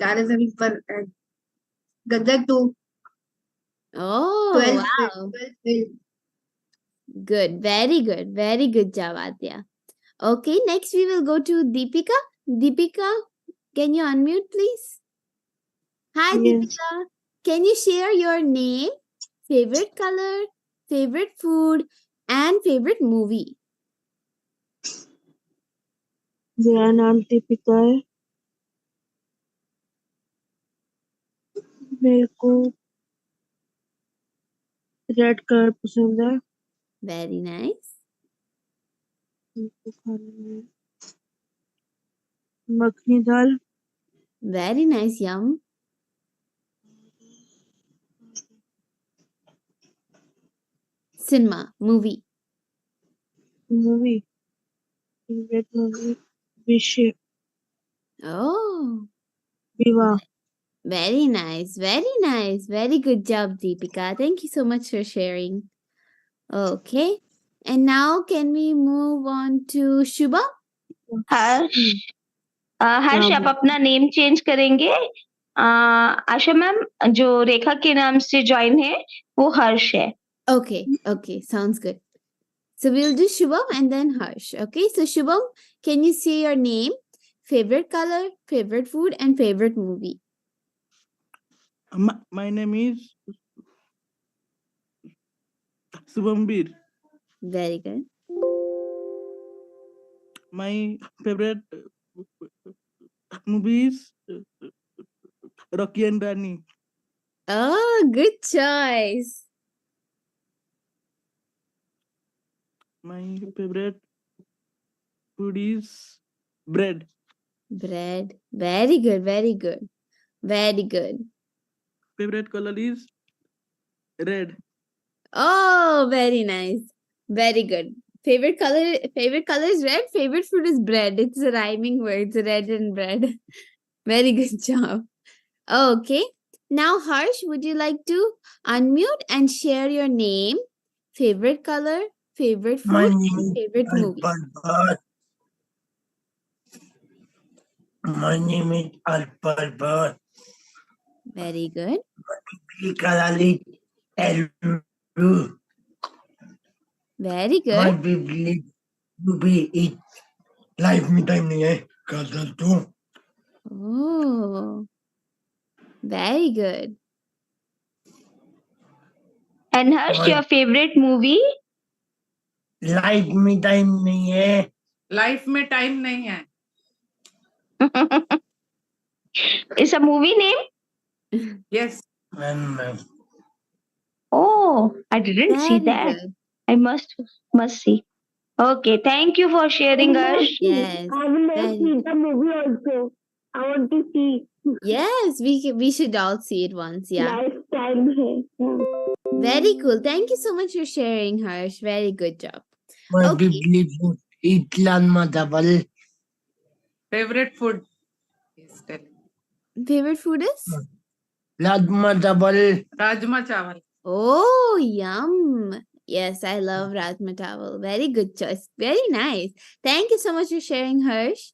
तारे जमीन पर गदर 2 Oh, 12th wow. 12th fail. Good. Very good job, Adya. Okay, next we will go to Deepika. Deepika, can you unmute, please? Hi, Yes. Deepika. Can you share your name, favorite color, favorite food, and favorite movie? मेरा नाम दीपिका है। मेरे को red colour पसंद है। Very nice. मेरे को खाने में मखनी दाल, Very nice, Yum. Cinema, movie. Movie favourite movie wish Oh, विवाह। very nice. Very good job, Deepika. Thank you so much for sharing. Okay. And now can we move on to Shubha? हर्ष हर्ष आप अपना name change करेंगे। आशा ma'am जो रेखा के नाम से join है वो हर्ष है। Okay, sounds good. So we'll do Shubham and then Harsh. Okay, so Shubham, can you say your name, favorite color, favorite food, and favorite movie? My name is Subhambir. Very good. My favorite movie is Rocky and Rani. Oh, good choice. My favorite food is bread. Bread. Very good. Very good. Favorite color is red. Oh, very nice. Very good. Favorite color is red. Favorite food is bread. It's a rhyming word. Red and bread. Very good job. Okay. Now, Harsh, would you like to unmute and share your name, favorite color, favorite My food, name and is favorite movie? Alpal. My name is Alpal. Very good. Kalali Elu. Very My good. favorite movie is Life में time नहीं है काजल तो Oh, very good. And Harsh, your favorite movie? Life में time नहीं है life में time नहीं है। Is a movie name? Yes. Oh, I didn't see Very that. good. I must see. Okay, thank you for sharing, Harsh. Yes. I will not Very see good. the movie also. I want to see. Yes, we should all see it once. Yeah. Lifetime है. Very cool. Thank you so much for sharing, Harsh. Very good job. My Okay. favorite food is Lanma Dabal. Favorite food? Yes, tell. Favorite food is? Lanma Dabal. Rajma chawal. Oh, yum. Yes, I love Rajma Towel. Very good choice. Very nice. Thank you so much for sharing, Harsh.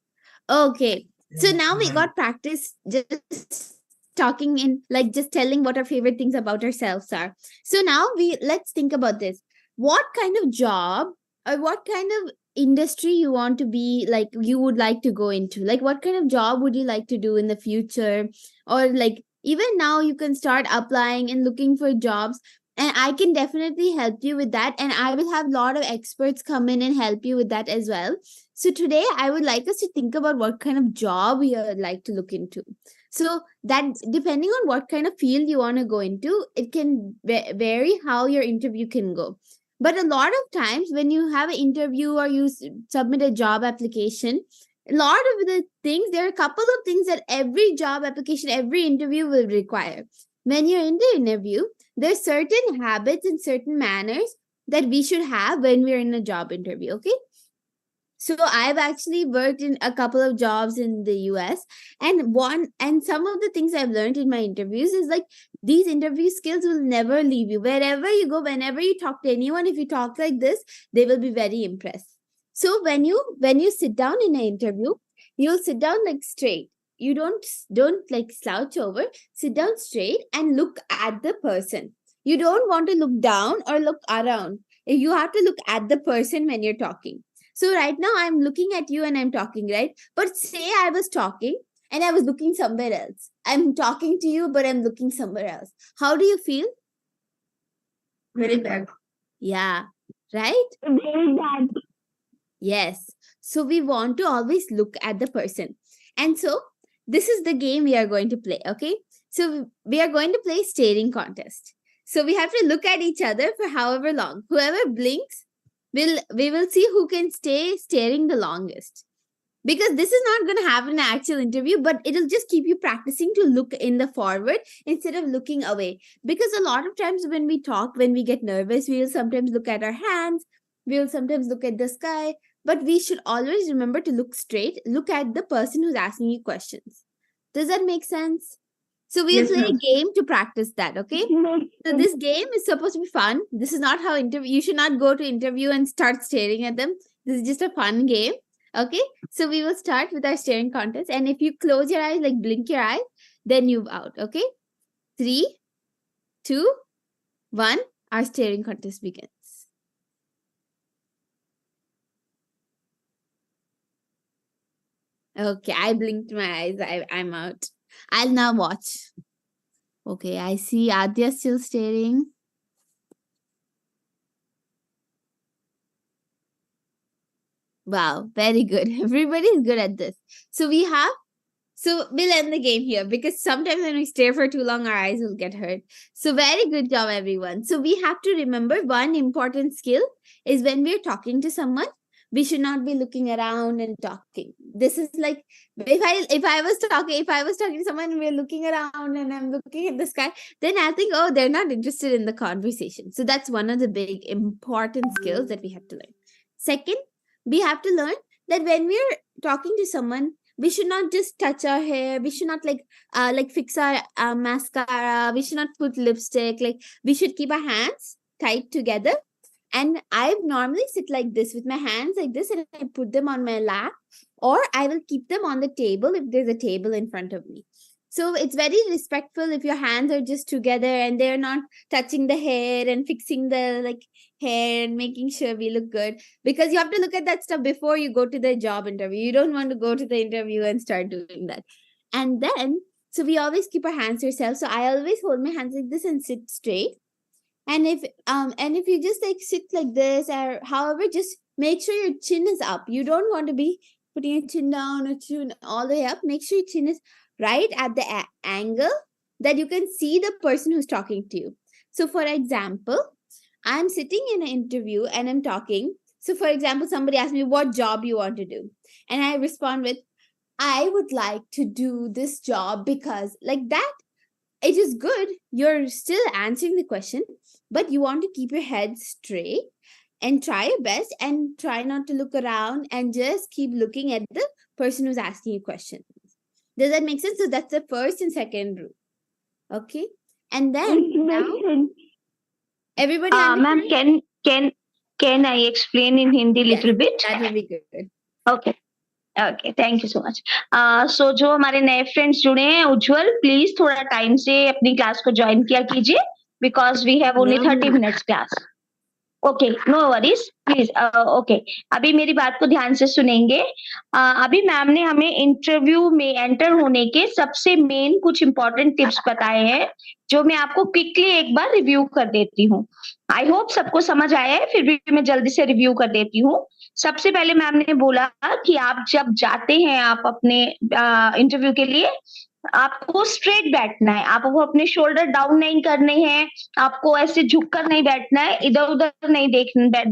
Okay. So now we got practice just talking in like just telling what our favorite things about ourselves are. So now let's think about this. What kind of job or what kind of industry you want to be like you would like to go into? Like what kind of job would you like to do in the future? Or like even now you can start applying and looking for jobs, and I can definitely help you with that, and I will have a lot of experts come in and help you with that as well. So today I would like us to think about what kind of job we would like to look into. So that depending on what kind of field you want to go into, it can vary how your interview can go. But a lot of times when you have an interview or you submit a job application, a lot of the things, there are a couple of things that every job application, every interview will require. When you're in the interview, there's certain habits and certain manners that we should have when we're in a job interview. Okay. So I've actually worked in a couple of jobs in the US, and some of the things I've learned in my interviews is like these interview skills will never leave you. Wherever you go, whenever you talk to anyone, if you talk like this, they will be very impressed. So when you sit down in an interview, you'll sit down like straight. don't like slouch over. Sit down straight and look at the person. You don't want to look down or look around. You have to look at the person when you're talking. So right now I'm looking at you and I'm talking, right? But say I was talking and I was looking somewhere else. I'm talking to you, but I'm looking somewhere else. How do you feel? Very bad. Yeah, right? Very bad. Yes. So we want to always look at the person. And so this is the game we are going to play, okay? So we are going to play staring contest. So we have to look at each other for however long. Whoever blinks, we will see who can stay staring the longest. Because this is not going to happen in an actual interview, but it'll just keep you practicing to look in the forward instead of looking away. Because a lot of times when we talk, when we get nervous, we will sometimes look at our hands, we will sometimes look at the sky, but we should always remember to look straight, look at the person who's asking you questions. Does that make sense? So we'll Yes, play a ma'am. game to practice that, okay? So this game is supposed to be fun. This is not how you should not go to interview and start staring at them. This is just a fun game. Okay, so we will start with our staring contest. And if you close your eyes, like blink your eyes, then you're out. Okay, 3, 2, 1. Our staring contest begins. Okay, I blinked my eyes. I'm out. I'll now watch. Okay, I see Adya still staring. Wow, very good. Everybody is good at this. So we'll end the game here because sometimes when we stare for too long, our eyes will get hurt. So very good job, everyone. So we have to remember one important skill is when we're talking to someone, we should not be looking around and talking. This is like if I was talking to someone and we're looking around and I'm looking at the sky, then I think, oh, they're not interested in the conversation. So that's one of the big important skills that we have to learn. Second, we have to learn that when we're talking to someone, we should not just touch our hair. We should not like fix our mascara. We should not put lipstick. Like we should keep our hands tight together. And I normally sit like this with my hands like this and I put them on my lap, or I will keep them on the table if there's a table in front of me. So it's very respectful if your hands are just together and they're not touching the hair and fixing the hair and making sure we look good, because you have to look at that stuff before you go to the job interview. You don't want to go to the interview and start doing that. And then, so we always keep our hands to ourselves. So I always hold my hands like this and sit straight. And if you just sit like this or however, just make sure your chin is up. You don't want to be putting your chin down or chin all the way up. Make sure your chin is right at the angle that you can see the person who's talking to you. So for example, I'm sitting in an interview and I'm talking. So for example, somebody asks me what job you want to do. And I respond with, I would like to do this job because like that. It is good. You're still answering the question, but you want to keep your head straight and try your best and try not to look around and just keep looking at the person who's asking you questions. Does that make sense? So that's the first and second rule. Okay. And then now, everybody ma'am, can I explain in Hindi little bit? That will be good. Okay. Okay thank you so much so जो हमारे नए friends जुड़े हैं उज्जवल please थोड़ा time से अपनी class को join किया कीजिए because we have only 30 minutes class okay no worries please okay अभी मेरी बात को ध्यान से सुनेंगे अभी मैम ने हमें इंटरव्यू में एंटर होने के सबसे मेन कुछ इंपॉर्टेंट टिप्स बताए हैं जो मैं आपको क्विकली एक बार रिव्यू कर देती हूँ आई होप सबको समझ आया है फिर भी मैं जल्दी से रिव्यू कर देती हूँ सबसे पहले मैम ने बोला कि आप जब जाते हैं आप अपने इंटरव्यू के लिए आपको स्ट्रेट बैठना है आपको अपने शोल्डर डाउन नहीं करने हैं आपको ऐसे झुककर नहीं बैठना है इधर उधर नहीं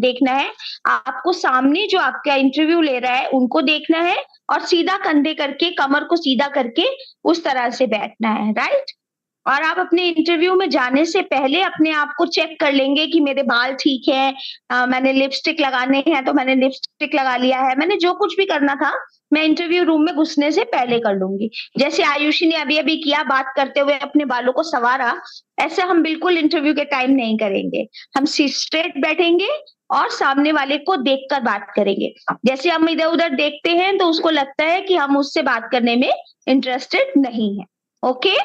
देखना है आपको सामने जो आपका इंटरव्यू ले रहा है उनको देखना है और सीधा कंधे करके कमर को सीधा करके उस तरह से बैठना है राइट और आप अपने इंटरव्यू में जाने से पहले अपने आप को चेक कर लेंगे कि मेरे बाल ठीक है मैंने लिपस्टिक लगाने हैं तो मैंने लिपस्टिक लगा लिया है मैंने जो कुछ भी करना था मैं इंटरव्यू रूम में घुसने से पहले कर लूंगी जैसे आयुषी ने अभी किया बात करते हुए अपने बालों को संवारा ऐसे हम बिल्कुल इंटरव्यू के टाइम नहीं करेंगे हम स्ट्रेट बैठेंगे और सामने वाले को देखकर बात करेंगे। जैसे हम इधर उधर देखते हैं तो उसको लगता है कि हम उससे बात करने में इंटरेस्टेड नहीं है। ओके,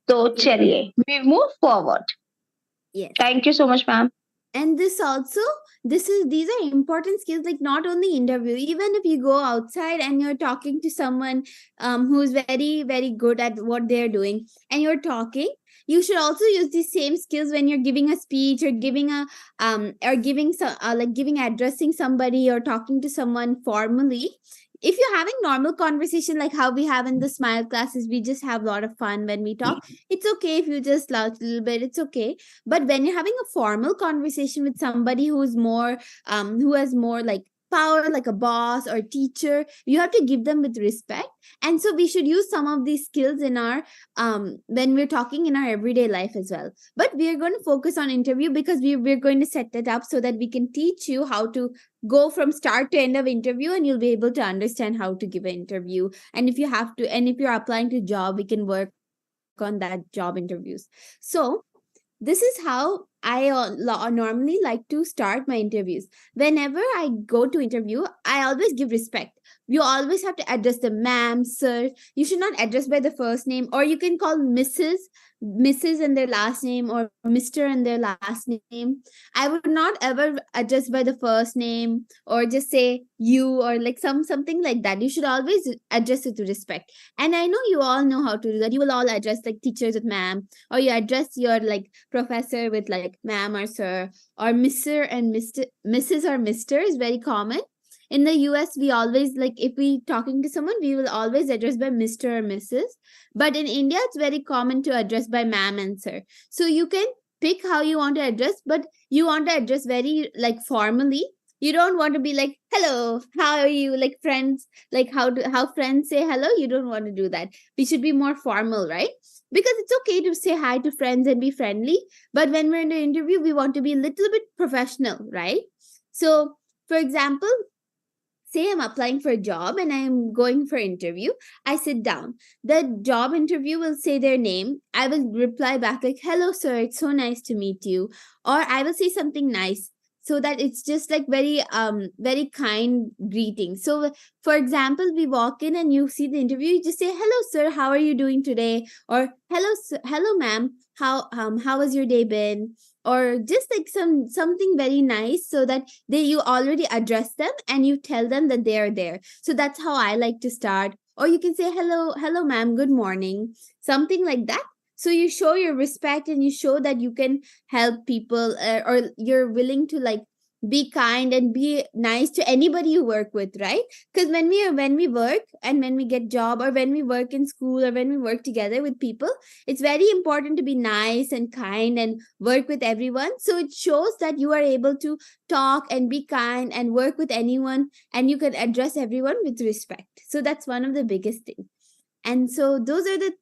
तो चलिए we move forward. Yes. Thank you so much ma'am. And these are important skills, like not only interview, even if you go outside and you're talking to someone who's very very good at what they're doing and you're talking, you should also use these same skills when you're giving a speech or giving a addressing somebody or talking to someone formally. If you're having normal conversation like how we have in the smile classes, we just have a lot of fun when we talk. It's okay if you just slouch a little bit, it's okay. But when you're having a formal conversation with somebody who's more who has more like power, like a boss or teacher, you have to give them with respect. And so we should use some of these skills in our when we're talking in our everyday life as well. But we are going to focus on interview because we're going to set it up so that we can teach you how to go from start to end of interview, and you'll be able to understand how to give an interview. And if you have to, and if you're applying to job, we can work on that job interviews. So this is how I normally like to start my interviews. Whenever I go to interview, I always give respect. You always have to address the ma'am, sir. You should not address by the first name, or you can call Mrs. and their last name, or Mr. and their last name. I would not ever address by the first name or just say you or like something like that. You should always address it with respect. And I know you all know how to do that. You will all address like teachers with ma'am, or you address your like professor with like ma'am or sir, or Mr. and Mrs. or Mr. is very common. In the US, we always like, if we talking to someone, we will always address by Mr. or Mrs. But in India, it's very common to address by ma'am and sir. So you can pick how you want to address, but you want to address very like formally. You don't want to be like, hello, how are you? Like friends, like how friends say hello. You don't want to do that. We should be more formal, right? Because it's okay to say hi to friends and be friendly. But when we're in the interview, we want to be a little bit professional, right? So, for example, say I'm applying for a job and I'm going for interview. I sit down. The job interview will say their name. I will reply back like, hello, sir, it's so nice to meet you. Or I will say something nice, so that it's just like very kind greeting. So for example, we walk in and you see the interview, you just say, hello sir, how are you doing today? Or hello sir, hello ma'am, how has your day been? Or just like something very nice, so that you already address them and you tell them that they are there. So that's how I like to start. Or you can say, hello ma'am, good morning, something like that. So you show your respect and you show that you can help people, or you're willing to like be kind and be nice to anybody you work with, right? Because when we work and when we get job, or when we work in school, or when we work together with people, it's very important to be nice and kind and work with everyone. So it shows that you are able to talk and be kind and work with anyone, and you can address everyone with respect. So that's one of the biggest things. And so those are the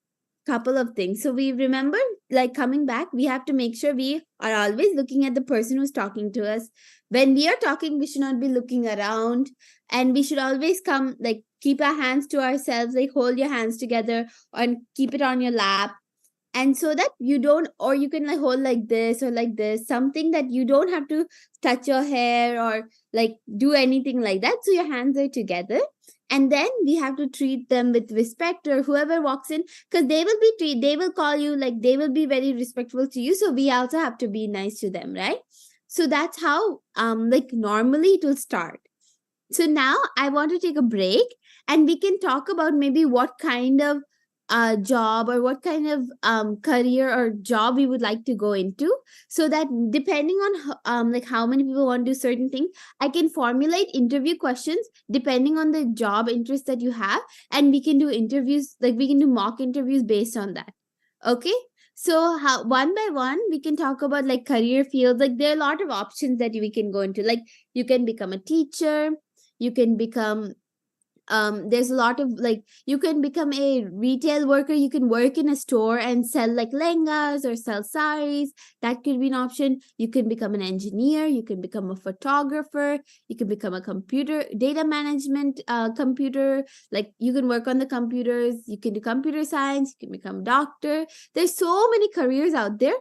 couple of things. So we remember, like coming back, we have to make sure we are always looking at the person who's talking to us. When we are talking, we should not be looking around, and we should always come like keep our hands to ourselves, like hold your hands together and keep it on your lap. And so that you don't, or you can like hold like this or like this, something that you don't have to touch your hair or like do anything like that. So your hands are together. And then we have to treat them with respect, or whoever walks in, because they will call you, like they will be very respectful to you. So we also have to be nice to them, right? So that's how like normally it will start. So now I want to take a break, and we can talk about maybe what kind of job or what kind of career or job we would like to go into, so that depending on like how many people want to do certain things, I can formulate interview questions depending on the job interest that you have, and we can do interviews, like we can do mock interviews based on that. Okay, so how one by one we can talk about like career fields. Like there are a lot of options that we can go into. Like you can become a teacher, you can become there's a lot of like, you can become a retail worker, you can work in a store and sell like lehengas or sell saris. That could be an option. You can become an engineer, you can become a photographer, you can become a computer data management computer, like you can work on the computers, you can do computer science, you can become a doctor. There's so many careers out there.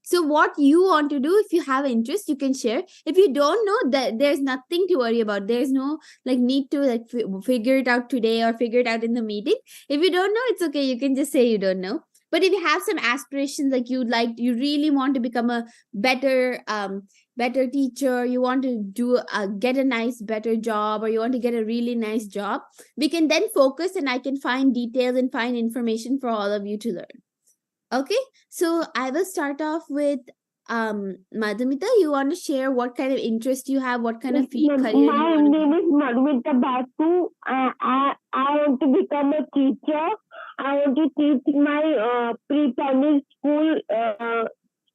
So what you want to do, if you have interest, you can share. If you don't know, that there's nothing to worry about. There's no like need to like figure it out today or figure it out in the meeting. If you don't know, it's okay. You can just say you don't know. But if you have some aspirations, like you really want to become a better better teacher, you want to do get a nice better job, or you want to get a really nice job, we can then focus, and I can find details and find information for all of you to learn. Okay, so I will start off with Madhumita. You want to share what kind of interest you have, what kind of career you My want to name is Madhumita Basu. I want to become a teacher. I want to teach my pre-primary school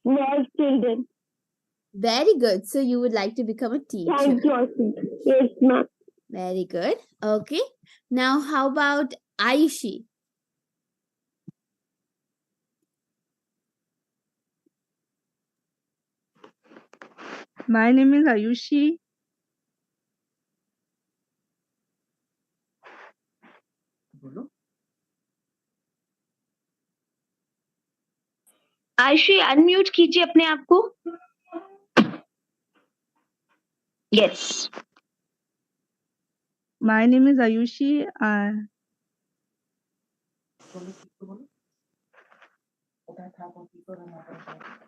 small children. Very good. So you would like to become a teacher. Thank you, Asim. Yes, ma'am. Very good. Okay. Now, how about Ayushi? My name is Ayushi. बोलो Ayushi unmute कीजिए अपने आप को. Yes. My name is Ayushi. बोलो किसको बोलो पता था आपको की करना पड़ता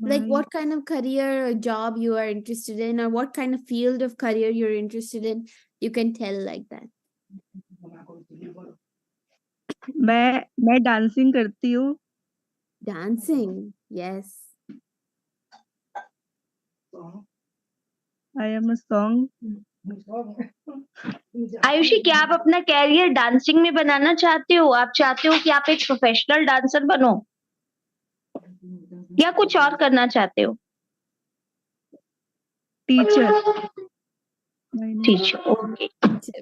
Like what kind of career or job you are interested in, or what kind of field of career you're interested in, you can tell like that. बोलो मैं डांसिंग करती हूँ. Dancing. Yes. I am a song. Ayushi, क्या आप अपना career dancing में बनाना चाहते हो? आप चाहते हो कि आप एक प्रोफेशनल डांसर बनो, या कुछ और करना चाहते हो? Teacher. Teacher. Okay.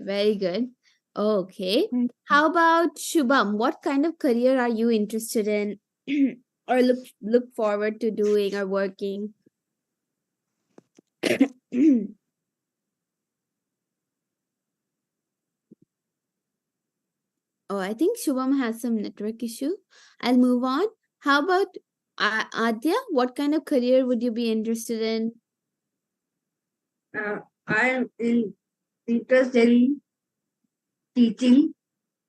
Very good. Okay. How about Shubham? What kind of career are you interested in or look forward to doing or working? Oh, I think Shubham has some network issue. I'll move on. How about Adya? What kind of career would you be interested in? I am interested in teaching,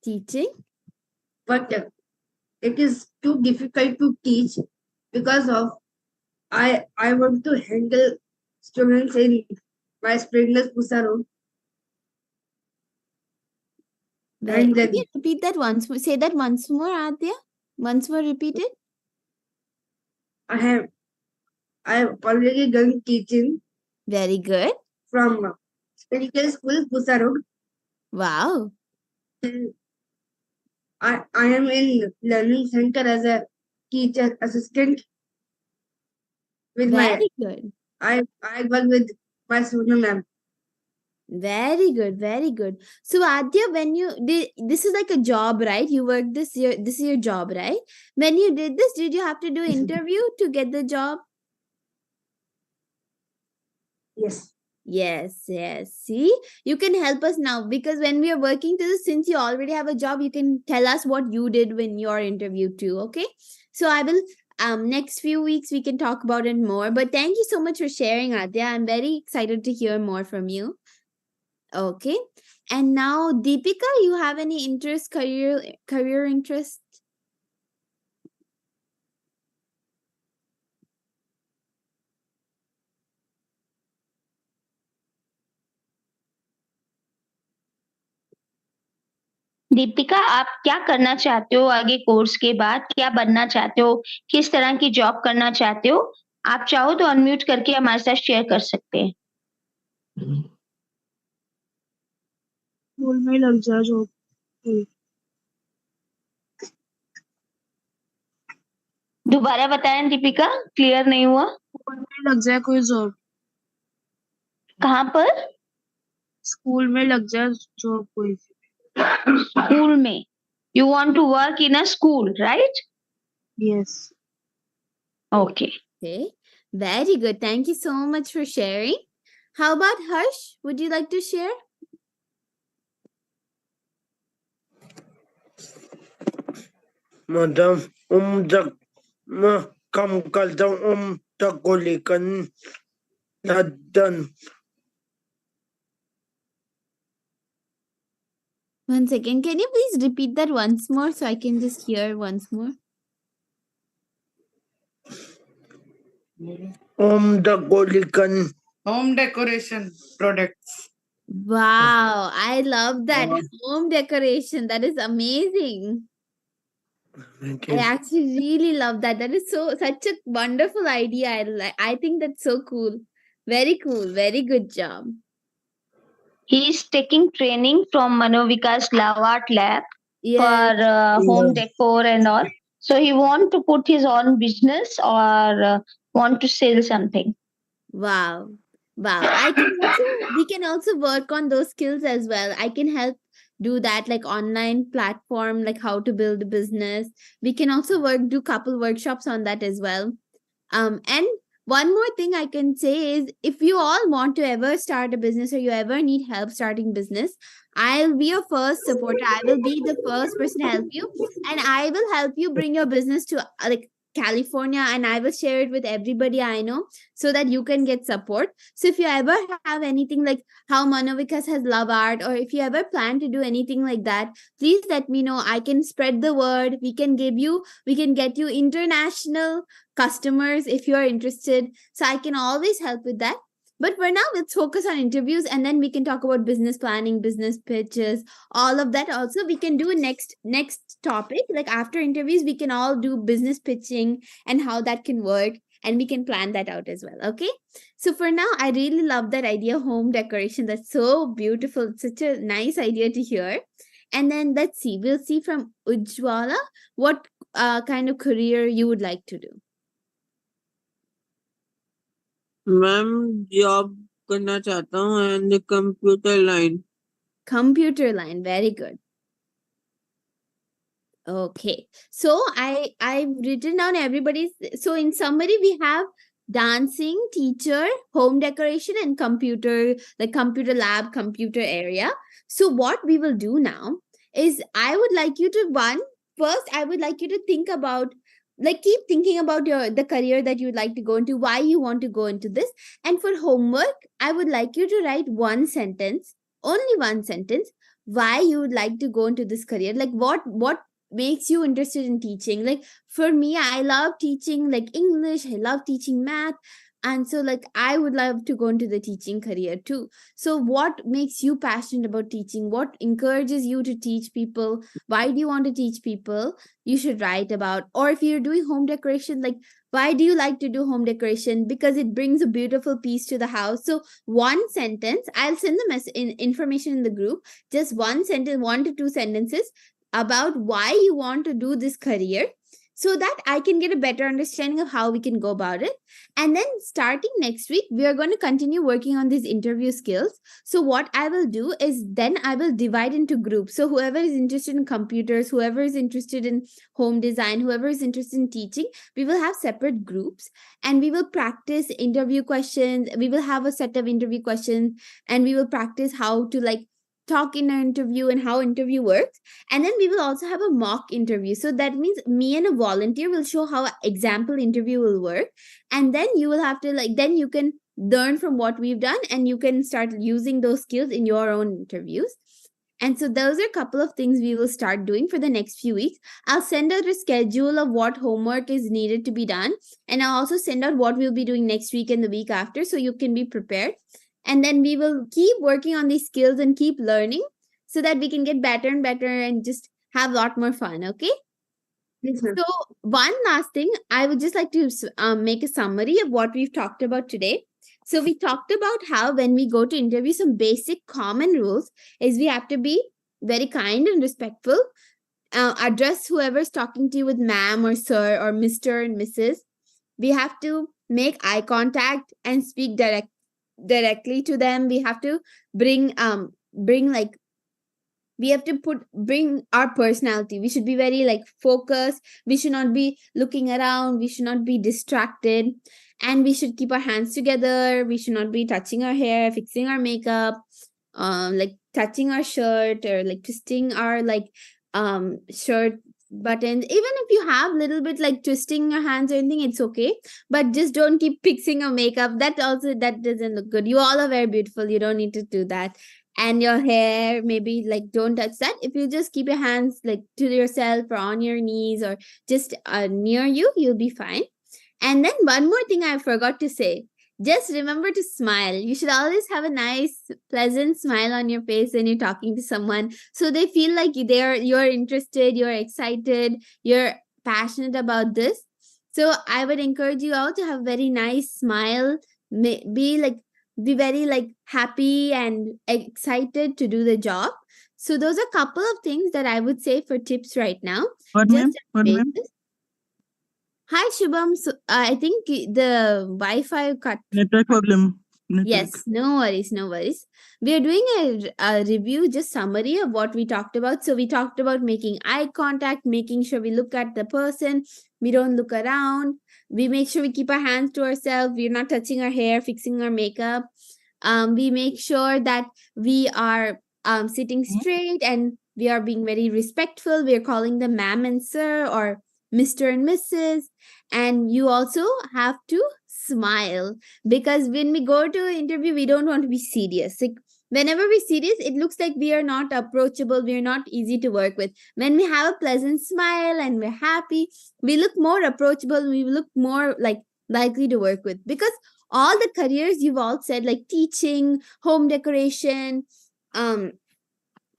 Teaching? but it is too difficult to teach because of I want to handle students in my Springless Pusa Road. And Can then you repeat that once more? Say that once more, Adya. Once more, repeat it. I have already done teaching Very good. from Springless School Pusa Road. Wow. And I am in learning center as a teacher assistant with Very good. I work with my student ma'am. Very good. Very good. So, Adya, when you did this is like a job, right? You work this year. This is your job, right? When you did this, did you have to do interview to get the job? Yes. Yes, yes. See, you can help us now, because when we are working to this, since you already have a job, you can tell us what you did when you're interviewed too. Okay. So I will next few weeks we can talk about it more. But thank you so much for sharing, Adya. I'm very excited to hear more from you. Okay. And now, Deepika, you have any interest, career interest? Deepika, आप क्या करना चाहते हो आगे course के बाद? क्या बनना चाहते हो? किस तरह की जॉब करना चाहते हो? आप चाहो तो अनम्यूट करके हमारे साथ शेयर कर सकते हैं. स्कूल में लग जा जॉब. दोबारा बताएं दीपिका, क्लियर नहीं हुआ. स्कूल में लग जाए कोई जॉब. कहाँ पर? स्कूल में लग जाए जॉब कोई. स्कूल में. You want to work in a school, right? Yes. Okay. Okay. Very good. Thank you so much for sharing. How about Harsh? Would you like to share? मतलब जब मैं कम करता हूँ तक को लेकर दन 1 second. Can you please repeat that once more so I can just hear once more? तक को लेकर Home decoration products. Wow, I love that home decoration. That is amazing. I actually really love that. That is such a wonderful idea. I think that's so cool. Very cool. Very good job. He is taking training from Manovika's Love Art Lab Yeah. for home decor and all. So he want to put his own business or want to sell something. Wow. Wow. We can also work on those skills as well. I can help do that, like online platform, like how to build a business. We can also do couple workshops on that as well. And one more thing I can say is, if you all want to ever start a business or you ever need help starting business, I'll be your first supporter. I will be the first person to help you, and I will help you bring your business to like California, and I will share it with everybody I know so that you can get support. So if you ever have anything like how Manovikas has love art, or if you ever plan to do anything like that, please let me know. I can spread the word. We can get you international customers if you are interested. So I can always help with that. But for now, let's focus on interviews, and then we can talk about business planning, business pitches, all of that. Also, we can do a next topic. Like after interviews, we can all do business pitching and how that can work, and we can plan that out as well. Okay. So for now, I really love that idea, home decoration. That's so beautiful. It's such a nice idea to hear. And then let's see. We'll see from Ujwala what kind of career you would like to do. Ma'am job करना चाहता हूँ and computer line Computer line, very good. Okay, so I've written down everybody's. So in summary, we have dancing, teacher, home decoration, and computer, the computer lab, computer area. So what we will do now is, I would like you to first, I would like you to think about, like, keep thinking about the career that you'd like to go into, why you want to go into this. And for homework, I would like you to write one sentence, only one sentence, why you would like to go into this career. Like what makes you interested in teaching. Like for me, I love teaching like English, I love teaching math, and so like I would love to go into the teaching career too. So what makes you passionate about teaching? What encourages you to teach people? Why do you want to teach people? You should write about. Or if you're doing home decoration, like, why do you like to do home decoration? Because it brings a beautiful piece to the house. So one sentence, I'll send the information in the group. Just one sentence, 1 to 2 sentences about why you want to do this career, so that I can get a better understanding of how we can go about it. And then starting next week, we are going to continue working on these interview skills. So what I will do is, then I will divide into groups. So whoever is interested in computers, whoever is interested in home design, whoever is interested in teaching, we will have separate groups, and we will practice interview questions. We will have a set of interview questions, and we will practice how to like talk in an interview and how interview works. And then we will also have a mock interview. So that means me and a volunteer will show how example interview will work. And then you will have to then you can learn from what we've done, and you can start using those skills in your own interviews. And so those are a couple of things we will start doing for the next few weeks. I'll send out a schedule of what homework is needed to be done. And I'll also send out what we'll be doing next week and the week after, so you can be prepared. And then we will keep working on these skills and keep learning, so that we can get better and better and just have a lot more fun. Okay. Yes, ma'am. So one last thing, I would just like to make a summary of what we've talked about today. So we talked about how when we go to interview, some basic common rules is we have to be very kind and respectful. Address whoever's talking to you with ma'am or sir or Mr. and Mrs. We have to make eye contact and speak directly to them. We have to bring our personality. We should be very like focused. We should not be looking around. We should not be distracted, and we should keep our hands together. We should not be touching our hair, fixing our makeup, like touching our shirt, or like twisting our shirt buttons. Even if you have little bit like twisting your hands or anything, it's okay. But just don't keep fixing your makeup. That doesn't look good. You all are very beautiful. You don't need to do that. And your hair, maybe like don't touch that. If you just keep your hands like to yourself or on your knees or just near you, you'll be fine. And then one more thing I forgot to say. Just remember to smile. You should always have a nice, pleasant smile on your face when you're talking to someone, so they feel like you're interested, you're excited, you're passionate about this. So I would encourage you all to have very nice smile. Be very like happy and excited to do the job. So those are a couple of things that I would say for tips right now. What, ma'am? Just What, ma'am? basis. Hi Shubham. So, I think the Wi-Fi cut. Network problem. Network. Yes, no worries, no worries. We are doing a review, just summary of what we talked about. So we talked about making eye contact, making sure we look at the person, we don't look around, we make sure we keep our hands to ourselves, we're not touching our hair, fixing our makeup. We make sure that we are sitting straight and we are being very respectful. We are calling them ma'am and sir or Mr. and Mrs. And you also have to smile, because when we go to an interview, we don't want to be serious. Like whenever we're serious, it looks like we are not approachable, we are not easy to work with. When we have a pleasant smile and we're happy, we look more approachable, we look more like likely to work with. Because all the careers you've all said, like teaching, home decoration,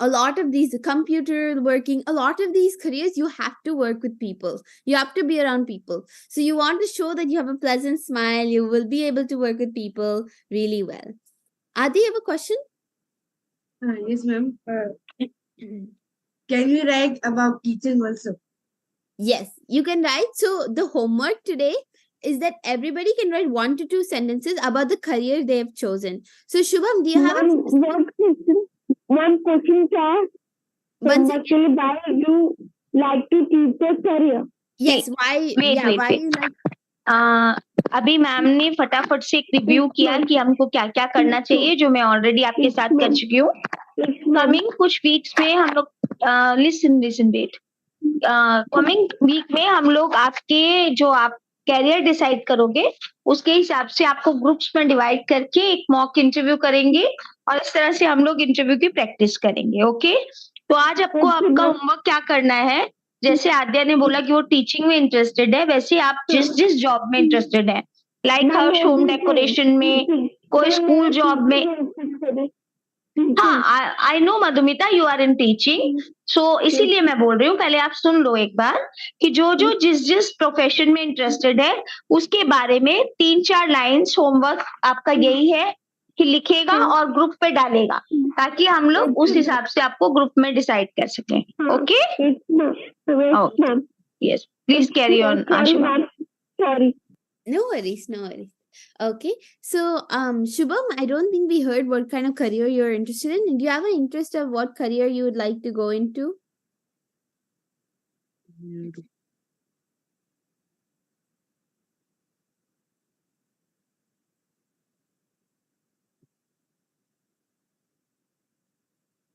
a lot of these computer working, a lot of these careers, you have to work with people, you have to be around people. So you want to show that you have a pleasant smile, you will be able to work with people really well. Adi, you have a question? Yes, ma'am. Can you write about teaching also? Yes, you can write. So the homework today is that everybody can write 1 to 2 sentences about the career they have chosen. So Shubham, do you have one question, sir. One second. Actually, why you like to teach the career? Yes, why? wait, Yeah, wait, why wait. you like? अभी ma'am ने फटाफट से एक review किया कि हमको क्या क्या करना चाहिए, जो मैं ऑलरेडी आपके साथ कर चुकी हूँ. कमिंग कुछ वीक्स में हम लोग लिसन वेट कमिंग वीक में हम लोग आपके जो आप कैरियर डिसाइड करोगे उसके हिसाब से आपको ग्रुप्स में डिवाइड करके एक मॉक इंटरव्यू करेंगे और इस तरह से हम लोग इंटरव्यू की प्रैक्टिस करेंगे. ओके, तो आज आपको आपका होमवर्क क्या करना है, जैसे आद्या ने बोला कि वो टीचिंग में इंटरेस्टेड है, वैसे आप जिस जॉब में इंटरेस्टेड है, लाइक हर्ष होम डेकोरेशन में, कोई स्कूल जॉब में. हाँ, I know Madhumita, you are in teaching, so इसीलिए मैं बोल रही हूँ. पहले आप सुन लो एक बार कि जो जिस प्रोफेशन में इंटरेस्टेड है उसके बारे में 3-4 लाइन्स होमवर्क आपका यही है कि लिखेगा और ग्रुप पे डालेगा, ताकि हम लोग उस हिसाब से आपको ग्रुप में डिसाइड कर सकें. Okay, yes, please carry on Ashima. Sorry. No worries, no worries. Okay, so Shubham, I don't think we heard what kind of career you're interested in. Do you have an interest of what career you would like to go into?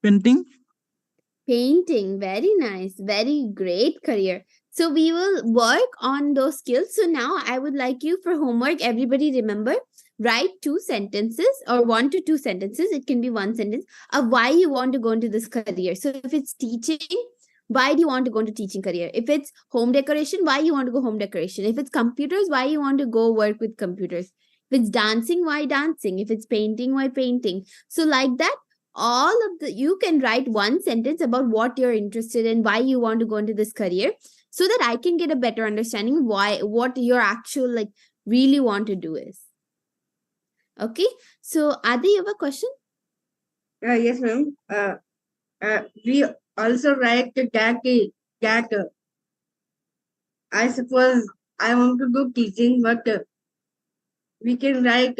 Painting. Painting, very nice, very great career. So we will work on those skills. So now I would like you for homework, everybody remember, write 2 sentences or 1 to 2 sentences. It can be 1 sentence of why you want to go into this career. So if it's teaching, why do you want to go into teaching career? If it's home decoration, why you want to go home decoration? If it's computers, why you want to go work with computers? If it's dancing, why dancing? If it's painting, why painting? So like that, you can write 1 sentence about what you're interested in, why you want to go into this career, so that I can get a better understanding what your actual like really want to do is. Okay, so Adi, you have a question? Yes, ma'am. We also write the cat. I suppose I want to do teaching, but we can write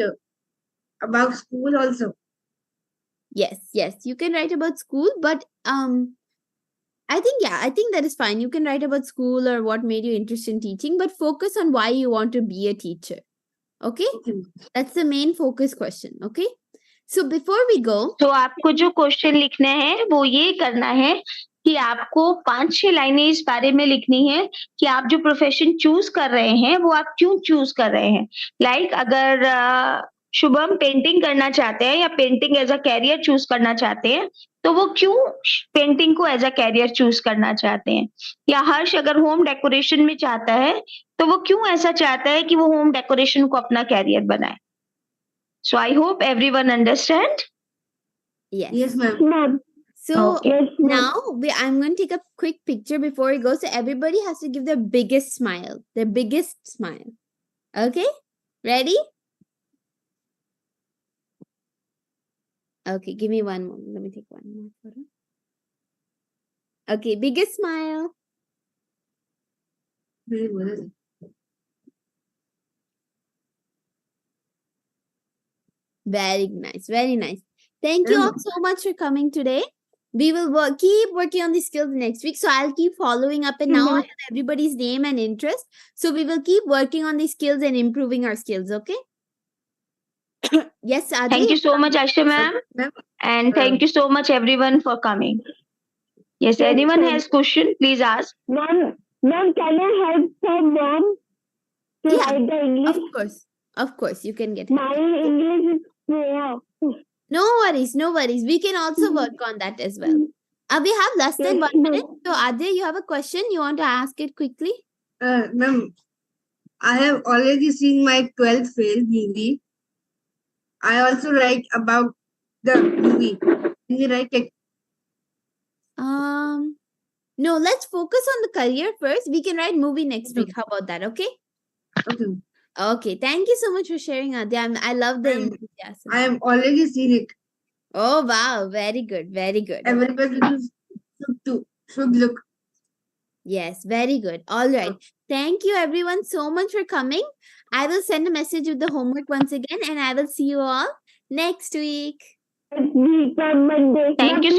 about school also. Yes, you can write about school, but I think that is fine. You can write about school or what made you interested in teaching, but focus on why you want to be a teacher. Okay, that's the main focus question. Okay, so before we go, तो आपको जो question लिखना है वो ये करना है कि आपको 5-6 लाइनें इस बारे में लिखनी है कि आप जो प्रोफेशन चूज कर रहे हैं वो आप क्यों चूज कर रहे हैं। लाइक अगर शुभम पेंटिंग करना चाहते हैं या painting as a career choose करना चाहते हैं तो वो क्यों पेंटिंग को एज अ कैरियर चूज करना चाहते हैं। या हर्ष अगर होम डेकोरेशन में चाहता है तो वो क्यों ऐसा चाहता है कि वो होम डेकोरेशन को अपना कैरियर बनाए। So I hope everyone understand. Yes. Yes, ma'am. Ma'am. So Okay. Yes, ma'am. now I'm going to take a quick picture before we go. So everybody has to give their biggest smile. Their biggest smile. Okay? Ready? Okay, give me one moment. Let me take one more photo. Okay, biggest smile. Very good. Very nice. Very nice. Thank you all Mm. so much for coming today. We will keep working on these skills next week. So I'll keep following up, and now I have everybody's name and interest. So we will keep working on these skills and improving our skills. Okay? Yes, Adi. Thank you so much, Asha ma'am. Ma'am, And thank you so much everyone for coming. Yes, Yes, anyone ma'am. has question, please ask. Ma'am, can I help my mom to Yeah, write the English? Of course. Of course, you can get help. My English is poor. No worries. No worries. We can also work on that as well. We have less than Yes, 1 ma'am. minute. So Adya, you have a question? You want to ask it quickly? ma'am, I have already seen my 12th fail movie. I also write about the movie. Can you write it? No, let's focus on the career first. We can write movie next week. How about that? Okay? Okay. Okay. Thank you so much for sharing, Adya. I love the Ma'am, enthusiasm. I have already seen it. Oh, wow. Very good. Very good. Everybody should look. Yes, very good. All right. Thank you, everyone, so much for coming. I will send a message with the homework once again, and I will see you all next week. Week on Monday. Thank you so